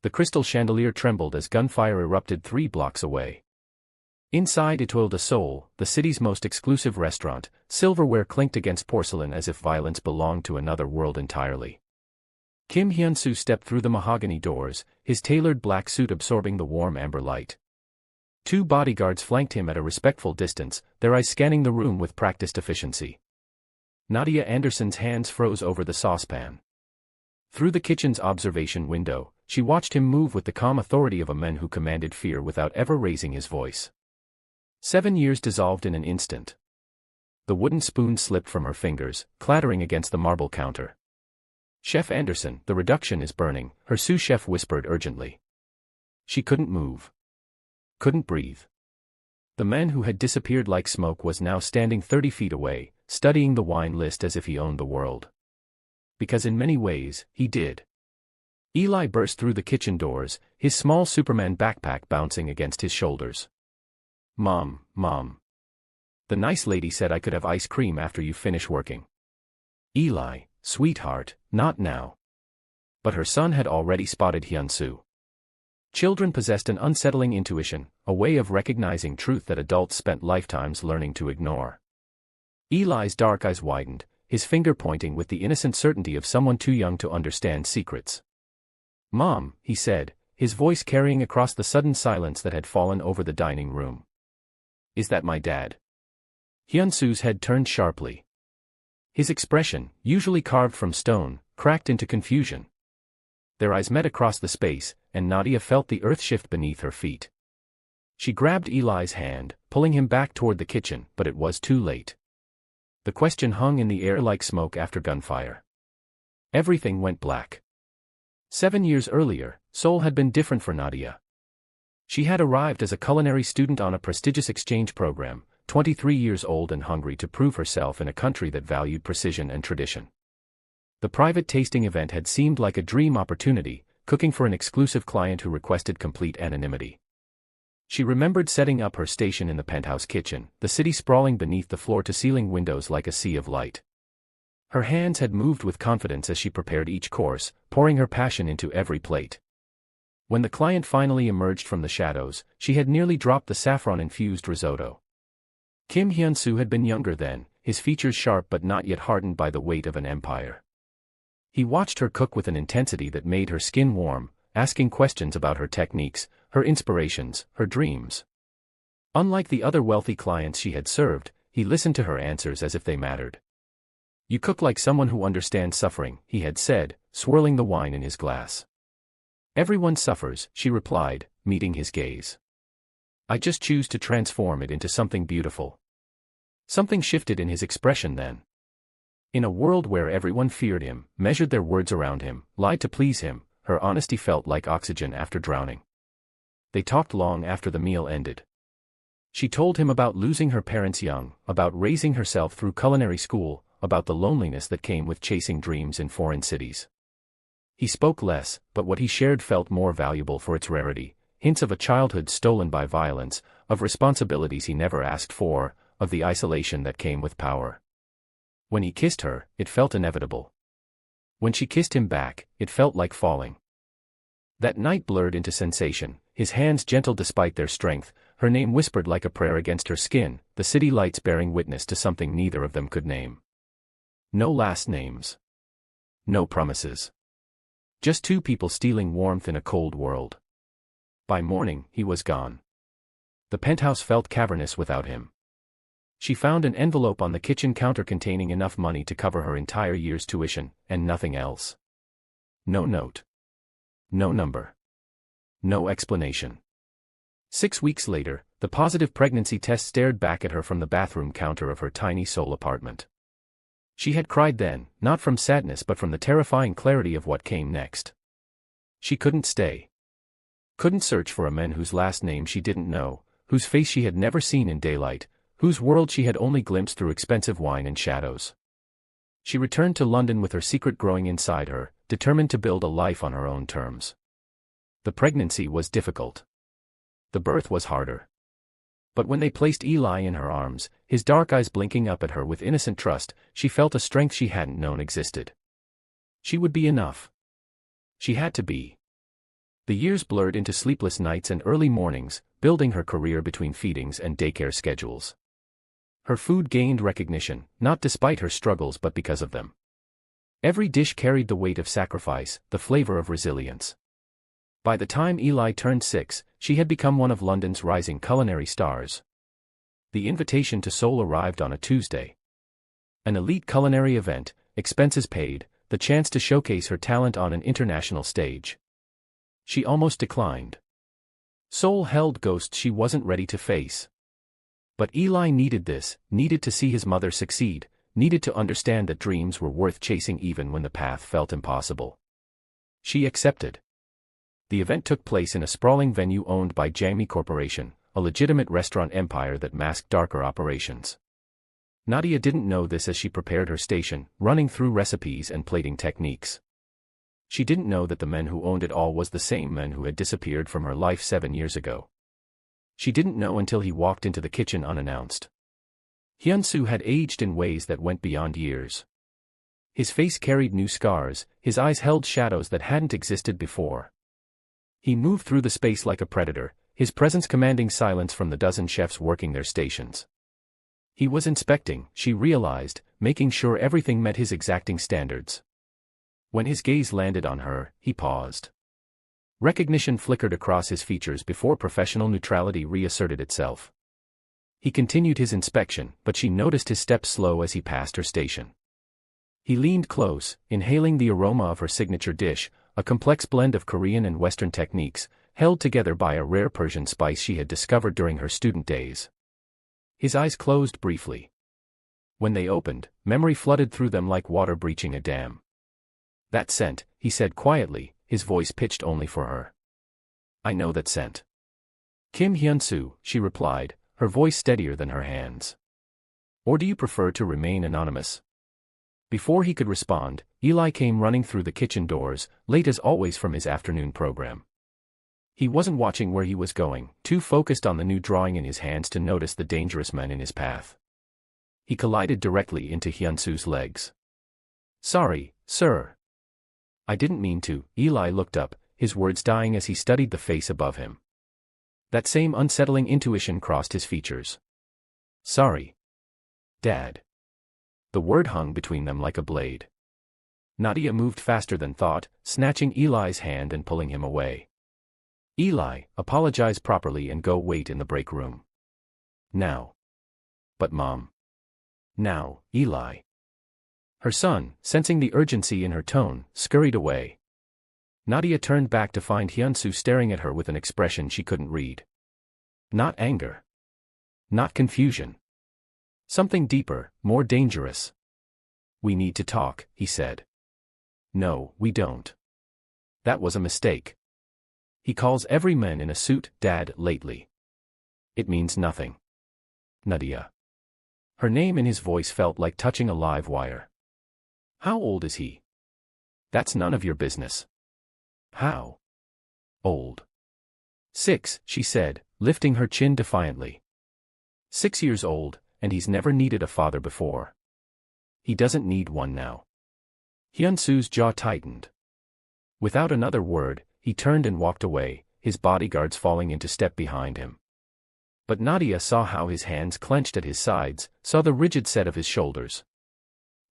The crystal chandelier trembled as gunfire erupted 3 blocks away. Inside Étoile de Seoul, the city's most exclusive restaurant, silverware clinked against porcelain as if violence belonged to another world entirely. Kim Hyun-soo stepped through the mahogany doors, his tailored black suit absorbing the warm amber light. 2 bodyguards flanked him at a respectful distance, their eyes scanning the room with practiced efficiency. Nadia Anderson's hands froze over the saucepan. Through the kitchen's observation window, she watched him move with the calm authority of a man who commanded fear without ever raising his voice. 7 years dissolved in an instant. The wooden spoon slipped from her fingers, clattering against the marble counter. "Chef Anderson, the reduction is burning," her sous chef whispered urgently. She couldn't move. Couldn't breathe. The man who had disappeared like smoke was now standing 30 feet away, studying the wine list as if he owned the world. Because in many ways, he did. Eli burst through the kitchen doors, his small Superman backpack bouncing against his shoulders. Mom. The nice lady said I could have ice cream after you finish working." Eli, sweetheart, not now. But her son had already spotted Hyun-soo. Children possessed an unsettling intuition, a way of recognizing truth that adults spent lifetimes learning to ignore. Eli's dark eyes widened, his finger pointing with the innocent certainty of someone too young to understand secrets. "Mom," he said, his voice carrying across the sudden silence that had fallen over the dining room. "Is that my dad?" Hyun-soo's head turned sharply. His expression, usually carved from stone, cracked into confusion. Their eyes met across the space, and Nadia felt the earth shift beneath her feet. She grabbed Eli's hand, pulling him back toward the kitchen, but it was too late. The question hung in the air like smoke after gunfire. Everything went black. 7 years earlier, Seoul had been different for Nadia. She had arrived as a culinary student on a prestigious exchange program, 23 years old and hungry to prove herself in a country that valued precision and tradition. The private tasting event had seemed like a dream opportunity, cooking for an exclusive client who requested complete anonymity. She remembered setting up her station in the penthouse kitchen, the city sprawling beneath the floor-to-ceiling windows like a sea of light. Her hands had moved with confidence as she prepared each course, pouring her passion into every plate. When the client finally emerged from the shadows, she had nearly dropped the saffron-infused risotto. Kim Hyun-soo had been younger then, his features sharp but not yet hardened by the weight of an empire. He watched her cook with an intensity that made her skin warm, asking questions about her techniques, her inspirations, her dreams. Unlike the other wealthy clients she had served, he listened to her answers as if they mattered. "You cook like someone who understands suffering," he had said, swirling the wine in his glass. "Everyone suffers," she replied, meeting his gaze. "I just choose to transform it into something beautiful." Something shifted in his expression then. In a world where everyone feared him, measured their words around him, lied to please him, her honesty felt like oxygen after drowning. They talked long after the meal ended. She told him about losing her parents young, about raising herself through culinary school, about the loneliness that came with chasing dreams in foreign cities. He spoke less, but what he shared felt more valuable for its rarity, hints of a childhood stolen by violence, of responsibilities he never asked for, of the isolation that came with power. When he kissed her, it felt inevitable. When she kissed him back, it felt like falling. That night blurred into sensation, his hands gentle despite their strength, her name whispered like a prayer against her skin, the city lights bearing witness to something neither of them could name. No last names. No promises. Just 2 people stealing warmth in a cold world. By morning, he was gone. The penthouse felt cavernous without him. She found an envelope on the kitchen counter containing enough money to cover her entire year's tuition, and nothing else. No note. No number. No explanation. 6 weeks later, the positive pregnancy test stared back at her from the bathroom counter of her tiny Seoul apartment. She had cried then, not from sadness but from the terrifying clarity of what came next. She couldn't stay. Couldn't search for a man whose last name she didn't know, whose face she had never seen in daylight, whose world she had only glimpsed through expensive wine and shadows. She returned to London with her secret growing inside her, determined to build a life on her own terms. The pregnancy was difficult. The birth was harder. But when they placed Eli in her arms, his dark eyes blinking up at her with innocent trust, she felt a strength she hadn't known existed. She would be enough. She had to be. The years blurred into sleepless nights and early mornings, building her career between feedings and daycare schedules. Her food gained recognition, not despite her struggles but because of them. Every dish carried the weight of sacrifice, the flavor of resilience. By the time Eli turned 6, she had become one of London's rising culinary stars. The invitation to Seoul arrived on a Tuesday. An elite culinary event, expenses paid, the chance to showcase her talent on an international stage. She almost declined. Seoul held ghosts she wasn't ready to face. But Eli needed this, needed to see his mother succeed, needed to understand that dreams were worth chasing even when the path felt impossible. She accepted. The event took place in a sprawling venue owned by Jamie Corporation, a legitimate restaurant empire that masked darker operations. Nadia didn't know this as she prepared her station, running through recipes and plating techniques. She didn't know that the men who owned it all was the same men who had disappeared from her life 7 years ago. She didn't know until he walked into the kitchen unannounced. Hyun-soo had aged in ways that went beyond years. His face carried new scars, his eyes held shadows that hadn't existed before. He moved through the space like a predator, his presence commanding silence from the dozen chefs working their stations. He was inspecting, she realized, making sure everything met his exacting standards. When his gaze landed on her, he paused. Recognition flickered across his features before professional neutrality reasserted itself. He continued his inspection, but she noticed his steps slow as he passed her station. He leaned close, inhaling the aroma of her signature dish, a complex blend of Korean and Western techniques, held together by a rare Persian spice she had discovered during her student days. His eyes closed briefly. When they opened, memory flooded through them like water breaching a dam. "That scent," he said quietly, his voice pitched only for her. "I know that scent." "Kim Hyun-soo," she replied, her voice steadier than her hands. "Or do you prefer to remain anonymous?" Before he could respond, Eli came running through the kitchen doors, late as always from his afternoon program. He wasn't watching where he was going, too focused on the new drawing in his hands to notice the dangerous men in his path. He collided directly into Hyun-soo's legs. "Sorry, sir." "I didn't mean to." Eli looked up, his words dying as he studied the face above him. That same unsettling intuition crossed his features. "Sorry, Dad." The word hung between them like a blade. Nadia moved faster than thought, snatching Eli's hand and pulling him away. "Eli, apologize properly and go wait in the break room. Now." "But Mom." "Now, Eli." Her son, sensing the urgency in her tone, scurried away. Nadia turned back to find Hyun-soo staring at her with an expression she couldn't read. Not anger. Not confusion. Something deeper, more dangerous. "We need to talk," he said. "No, we don't. That was a mistake. He calls every man in a suit Dad lately. It means nothing." "Nadia." Her name in his voice felt like touching a live wire. "How old is he?" "That's none of your business." "How old?" "6, she said, lifting her chin defiantly. 6 years old, and he's never needed a father before. He doesn't need one now." Hyun-soo's jaw tightened. Without another word, he turned and walked away, his bodyguards falling into step behind him. But Nadia saw how his hands clenched at his sides, saw the rigid set of his shoulders.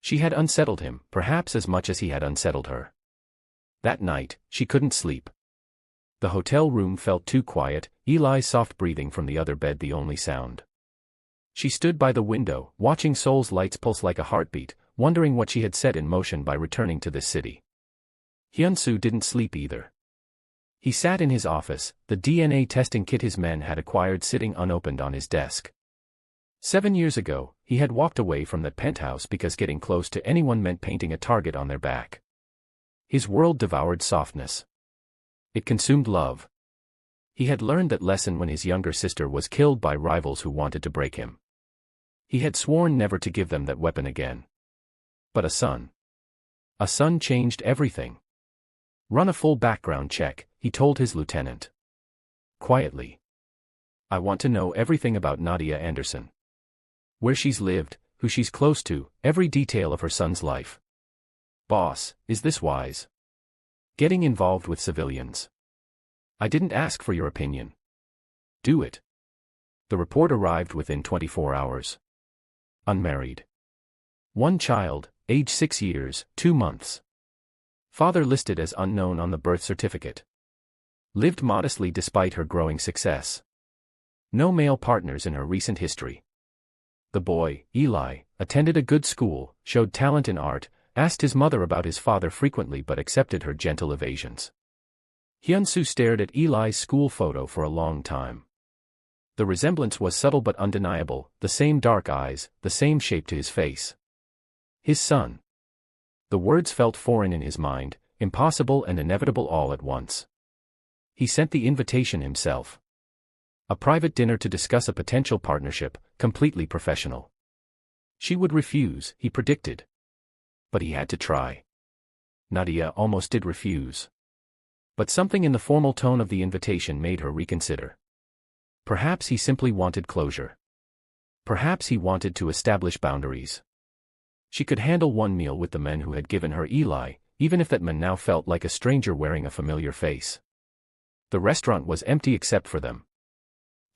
She had unsettled him, perhaps as much as he had unsettled her. That night, she couldn't sleep. The hotel room felt too quiet, Eli's soft breathing from the other bed the only sound. She stood by the window, watching Seoul's lights pulse like a heartbeat, wondering what she had set in motion by returning to this city. Hyun-soo didn't sleep either. He sat in his office, the DNA testing kit his men had acquired sitting unopened on his desk. 7 years ago, he had walked away from that penthouse because getting close to anyone meant painting a target on their back. His world devoured softness. It consumed love. He had learned that lesson when his younger sister was killed by rivals who wanted to break him. He had sworn never to give them that weapon again. But a son. A son changed everything. "Run a full background check," he told his lieutenant. Quietly. "I want to know everything about Nadia Anderson. Where she's lived, who she's close to, every detail of her son's life." "Boss, is this wise? Getting involved with civilians?" I didn't ask for your opinion. Do it. The report arrived within 24 hours. Unmarried. One child, age 6 years, 2 months. Father listed as unknown on the birth certificate. Lived modestly despite her growing success. No male partners in her recent history. The boy, Eli, attended a good school, showed talent in art, asked his mother about his father frequently but accepted her gentle evasions. Hyun-soo stared at Eli's school photo for a long time. The resemblance was subtle but undeniable, the same dark eyes, the same shape to his face. His son. The words felt foreign in his mind, impossible and inevitable all at once. He sent the invitation himself. A private dinner to discuss a potential partnership, completely professional. She would refuse, he predicted. But he had to try. Nadia almost did refuse. But something in the formal tone of the invitation made her reconsider. Perhaps he simply wanted closure. Perhaps he wanted to establish boundaries. She could handle one meal with the men who had given her Eli, even if that man now felt like a stranger wearing a familiar face. The restaurant was empty except for them.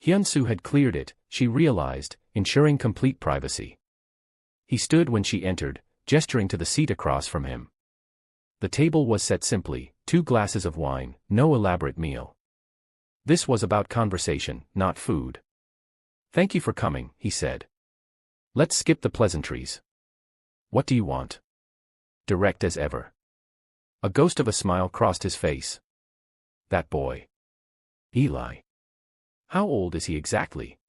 Hyun-soo had cleared it, she realized, ensuring complete privacy. He stood when she entered, gesturing to the seat across from him. The table was set simply, 2 glasses of wine, no elaborate meal. This was about conversation, not food. Thank you for coming, he said. Let's skip the pleasantries. What do you want? Direct as ever. A ghost of a smile crossed his face. That boy. Eli. How old is he exactly?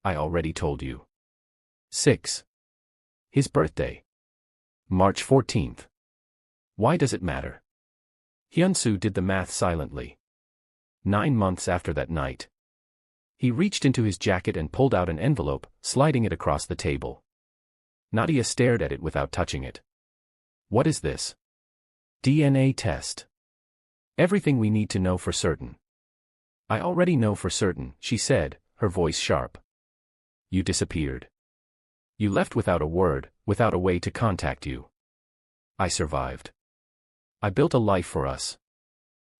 I already told you. 6. His birthday. March 14th. Why does it matter? Hyun-soo did the math silently. 9 months after that night. He reached into his jacket and pulled out an envelope, sliding it across the table. Nadia stared at it without touching it. What is this? DNA test. Everything we need to know for certain. I already know for certain, she said, her voice sharp. You disappeared. You left without a word, without a way to contact you. I survived. I built a life for us.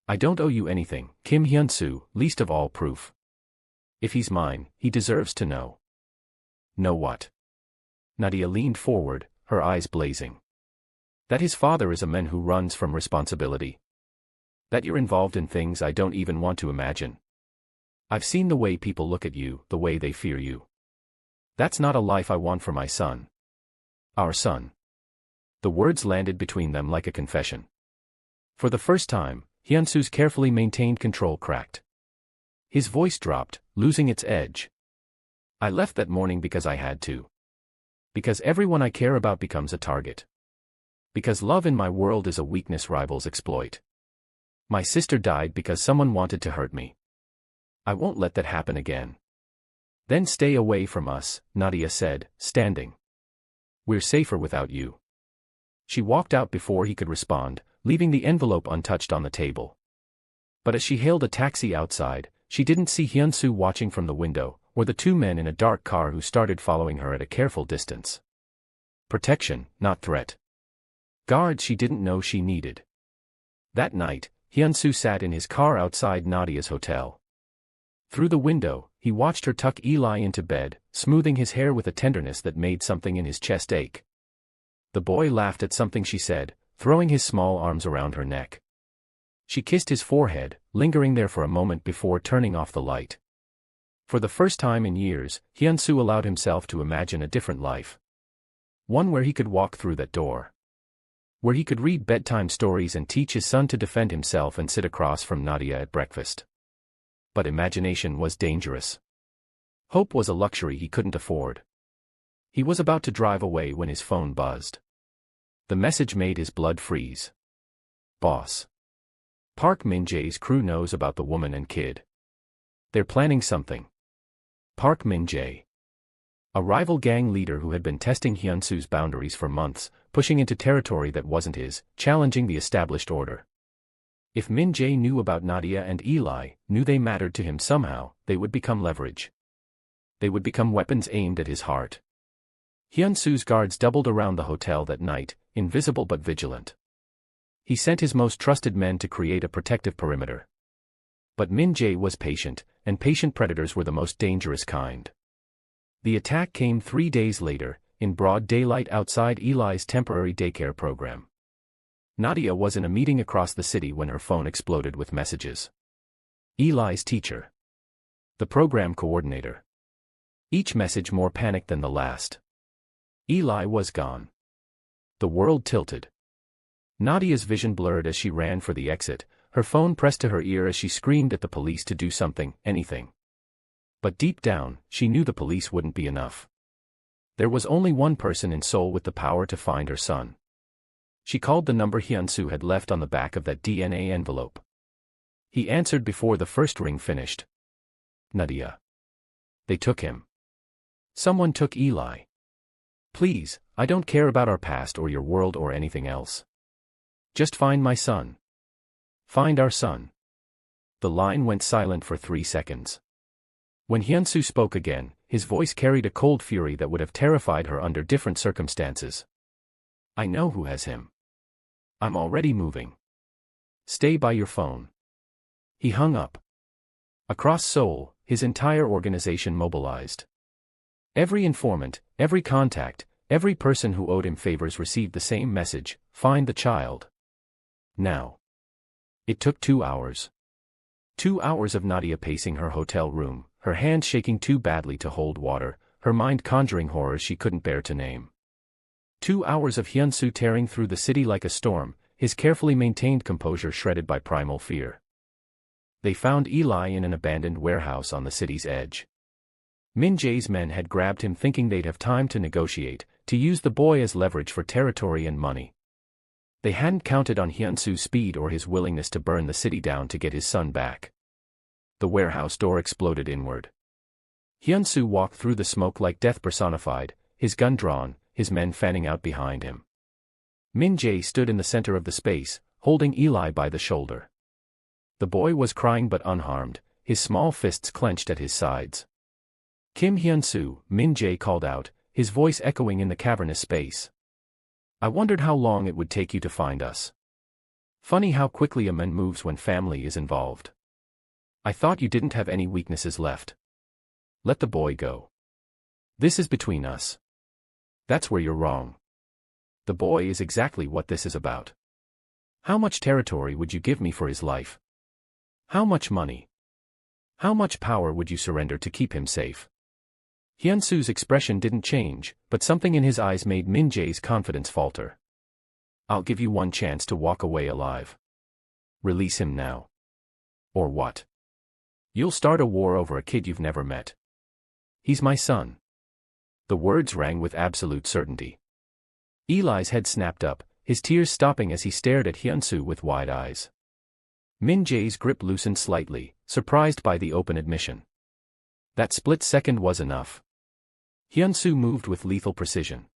I don't owe you anything, Kim Hyun-soo, least of all proof. If he's mine, he deserves to know. Know what? Nadia leaned forward, her eyes blazing. That his father is a man who runs from responsibility. That you're involved in things I don't even want to imagine. I've seen the way people look at you, the way they fear you. That's not a life I want for my son. Our son. The words landed between them like a confession. For the first time, Hyun-soo's carefully maintained control cracked. His voice dropped, losing its edge. I left that morning because I had to. Because everyone I care about becomes a target. Because love in my world is a weakness rivals exploit. My sister died because someone wanted to hurt me. I won't let that happen again. Then stay away from us, Nadia said, standing. We're safer without you. She walked out before he could respond, leaving the envelope untouched on the table. But as she hailed a taxi outside, she didn't see Hyun-soo watching from the window, or the 2 men in a dark car who started following her at a careful distance. Protection, not threat. Guards she didn't know she needed. That night, Hyun-soo sat in his car outside Nadia's hotel. Through the window, he watched her tuck Eli into bed, smoothing his hair with a tenderness that made something in his chest ache. The boy laughed at something she said, throwing his small arms around her neck. She kissed his forehead, lingering there for a moment before turning off the light. For the first time in years, Hyun-soo allowed himself to imagine a different life. One where he could walk through that door. Where he could read bedtime stories and teach his son to defend himself and sit across from Nadia at breakfast. But imagination was dangerous. Hope was a luxury he couldn't afford. He was about to drive away when his phone buzzed. The message made his blood freeze. Boss. Park Min-jae's crew knows about the woman and kid. They're planning something. Park Min-jae. A rival gang leader who had been testing Hyun-soo's boundaries for months, pushing into territory that wasn't his, challenging the established order. If Min-jae knew about Nadia and Eli, knew they mattered to him somehow, they would become leverage. They would become weapons aimed at his heart. Hyun-soo's guards doubled around the hotel that night, invisible but vigilant. He sent his most trusted men to create a protective perimeter. But Min-jae was patient, and patient predators were the most dangerous kind. The attack came 3 days later, in broad daylight outside Eli's temporary daycare program. Nadia was in a meeting across the city when her phone exploded with messages. Eli's teacher. The program coordinator. Each message more panicked than the last. Eli was gone. The world tilted. Nadia's vision blurred as she ran for the exit, her phone pressed to her ear as she screamed at the police to do something, anything. But deep down, she knew the police wouldn't be enough. There was only one person in Seoul with the power to find her son. She called the number Hyun-soo had left on the back of that DNA envelope. He answered before the first ring finished. Nadia. They took him. Someone took Eli. Please, I don't care about our past or your world or anything else. Just find my son. Find our son. The line went silent for 3 seconds. When Hyun-soo spoke again, his voice carried a cold fury that would have terrified her under different circumstances. I know who has him. I'm already moving. Stay by your phone. He hung up. Across Seoul, his entire organization mobilized. Every informant, every contact, every person who owed him favors received the same message: find the child. Now. It took 2 hours. 2 hours of Nadia pacing her hotel room, her hands shaking too badly to hold water, her mind conjuring horrors she couldn't bear to name. 2 hours of Hyun-soo tearing through the city like a storm, his carefully maintained composure shredded by primal fear. They found Eli in an abandoned warehouse on the city's edge. Min-jae's men had grabbed him thinking they'd have time to negotiate, to use the boy as leverage for territory and money. They hadn't counted on Hyun-soo's speed or his willingness to burn the city down to get his son back. The warehouse door exploded inward. Hyun-soo walked through the smoke like death personified, his gun drawn, his men fanning out behind him. Min-jae stood in the center of the space, holding Eli by the shoulder. The boy was crying but unharmed, his small fists clenched at his sides. Kim Hyun-soo, Min-jae called out, his voice echoing in the cavernous space. I wondered how long it would take you to find us. Funny how quickly a man moves when family is involved. I thought you didn't have any weaknesses left. Let the boy go. This is between us. That's where you're wrong. The boy is exactly what this is about. How much territory would you give me for his life? How much money? How much power would you surrender to keep him safe? Hyun-soo's expression didn't change, but something in his eyes made Min-jae's confidence falter. I'll give you one chance to walk away alive. Release him now. Or what? You'll start a war over a kid you've never met. He's my son. The words rang with absolute certainty. Eli's head snapped up, his tears stopping as he stared at Hyun-soo with wide eyes. Min-jae's grip loosened slightly, surprised by the open admission. That split second was enough. Hyun-soo moved with lethal precision.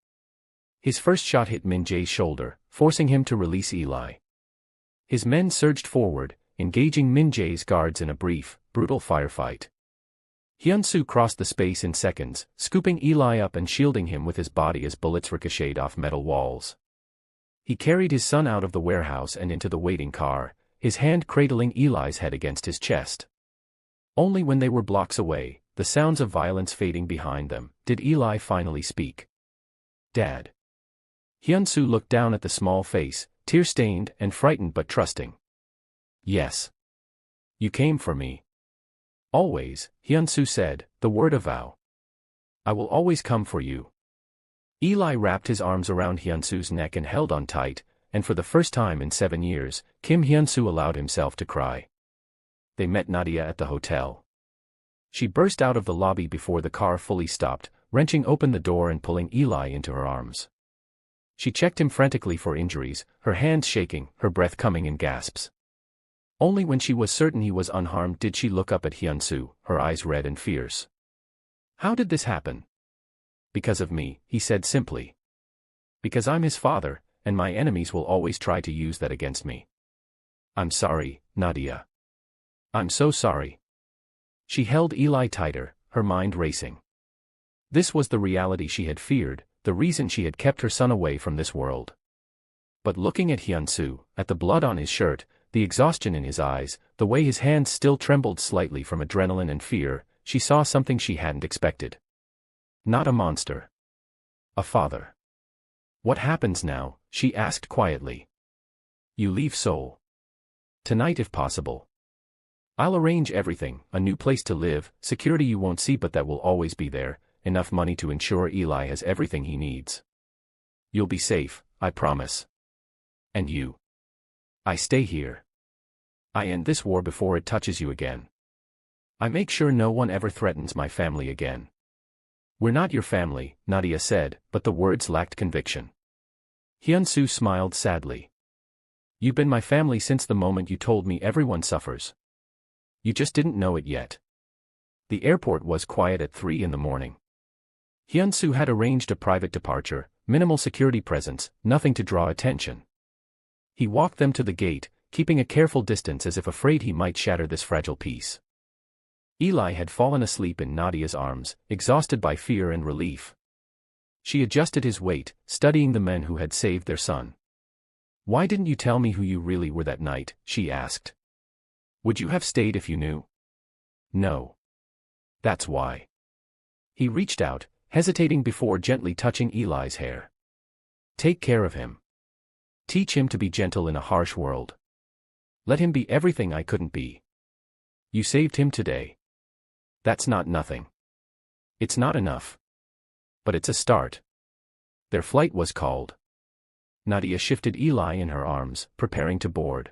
His first shot hit Min-jae's shoulder, forcing him to release Eli. His men surged forward, engaging Min-jae's guards in a brief, brutal firefight. Hyun-soo crossed the space in seconds, scooping Eli up and shielding him with his body as bullets ricocheted off metal walls. He carried his son out of the warehouse and into the waiting car, his hand cradling Eli's head against his chest. Only when they were blocks away, the sounds of violence fading behind them, did Eli finally speak. Dad. Hyun-soo looked down at the small face, tear-stained and frightened but trusting. Yes. You came for me. Always, Hyun-soo said, the word of vow. I will always come for you. Eli wrapped his arms around Hyun-soo's neck and held on tight, and for the first time in 7 years, Kim Hyun-soo allowed himself to cry. They met Nadia at the hotel. She burst out of the lobby before the car fully stopped, wrenching open the door and pulling Eli into her arms. She checked him frantically for injuries, her hands shaking, her breath coming in gasps. Only when she was certain he was unharmed did she look up at Hyun-soo, her eyes red and fierce. How did this happen? Because of me, he said simply. Because I'm his father, and my enemies will always try to use that against me. I'm sorry, Nadia. I'm so sorry. She held Eli tighter, her mind racing. This was the reality she had feared, the reason she had kept her son away from this world. But looking at Hyun-soo, at the blood on his shirt, the exhaustion in his eyes, the way his hands still trembled slightly from adrenaline and fear, she saw something she hadn't expected. Not a monster. A father. What happens now? She asked quietly. You leave Seoul. Tonight if possible. I'll arrange everything, a new place to live, security you won't see but that will always be there, enough money to ensure Eli has everything he needs. You'll be safe, I promise. And you? I stay here. I end this war before it touches you again. I make sure no one ever threatens my family again. We're not your family, Nadia said, but the words lacked conviction. Hyun-soo smiled sadly. You've been my family since the moment you told me everyone suffers. You just didn't know it yet. The airport was quiet at 3 in the morning. Hyun-soo had arranged a private departure, minimal security presence, nothing to draw attention. He walked them to the gate, keeping a careful distance as if afraid he might shatter this fragile peace. Eli had fallen asleep in Nadia's arms, exhausted by fear and relief. She adjusted his weight, studying the men who had saved their son. Why didn't you tell me who you really were that night? She asked. Would you have stayed if you knew? No. That's why. He reached out, hesitating before gently touching Eli's hair. Take care of him. Teach him to be gentle in a harsh world. Let him be everything I couldn't be. You saved him today. That's not nothing. It's not enough. But it's a start. Their flight was called. Nadia shifted Eli in her arms, preparing to board.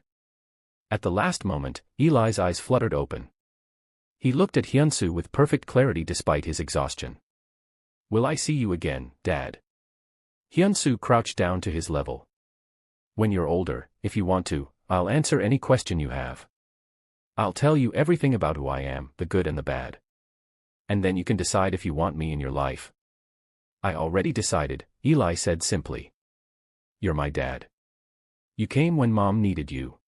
At the last moment, Eli's eyes fluttered open. He looked at Hyun-soo with perfect clarity despite his exhaustion. Will I see you again, Dad? Hyun-soo crouched down to his level. When you're older, if you want to, I'll answer any question you have. I'll tell you everything about who I am, the good and the bad. And then you can decide if you want me in your life. I already decided, Eli said simply. You're my dad. You came when Mom needed you.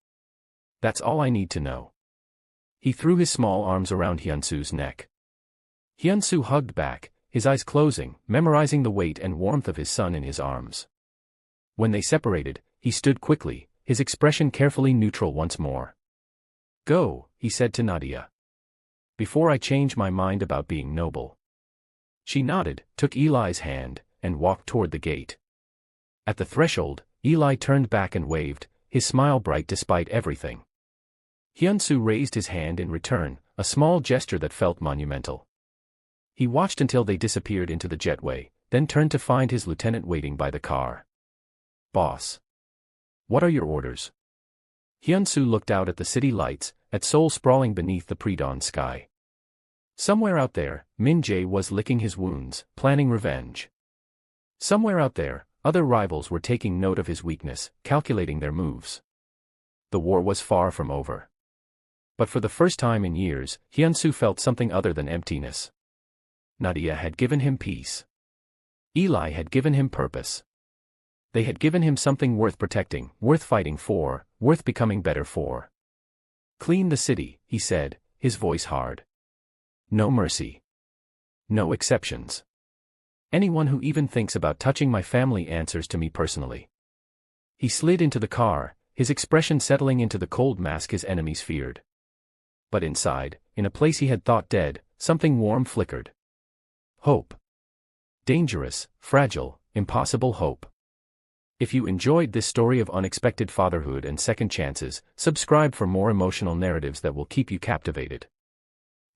That's all I need to know. He threw his small arms around Hyun-soo's neck. Hyun-soo hugged back, his eyes closing, memorizing the weight and warmth of his son in his arms. When they separated, he stood quickly, his expression carefully neutral once more. Go, he said to Nadia. Before I change my mind about being noble. She nodded, took Eli's hand, and walked toward the gate. At the threshold, Eli turned back and waved, his smile bright despite everything. Hyun-soo raised his hand in return, a small gesture that felt monumental. He watched until they disappeared into the jetway, then turned to find his lieutenant waiting by the car. Boss. What are your orders? Hyun-soo looked out at the city lights, at Seoul sprawling beneath the pre-dawn sky. Somewhere out there, Min-jae was licking his wounds, planning revenge. Somewhere out there, other rivals were taking note of his weakness, calculating their moves. The war was far from over. But for the first time in years, Hyun-soo felt something other than emptiness. Nadia had given him peace. Eli had given him purpose. They had given him something worth protecting, worth fighting for, worth becoming better for. Clean the city, he said, his voice hard. No mercy. No exceptions. Anyone who even thinks about touching my family answers to me personally. He slid into the car, his expression settling into the cold mask his enemies feared. But inside, in a place he had thought dead, something warm flickered. Hope. Dangerous, fragile, impossible hope. If you enjoyed this story of unexpected fatherhood and second chances, subscribe for more emotional narratives that will keep you captivated.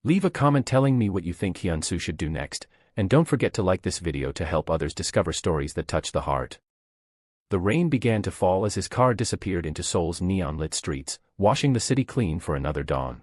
Leave a comment telling me what you think Hyun-soo should do next, and don't forget to like this video to help others discover stories that touch the heart. The rain began to fall as his car disappeared into Seoul's neon-lit streets, washing the city clean for another dawn.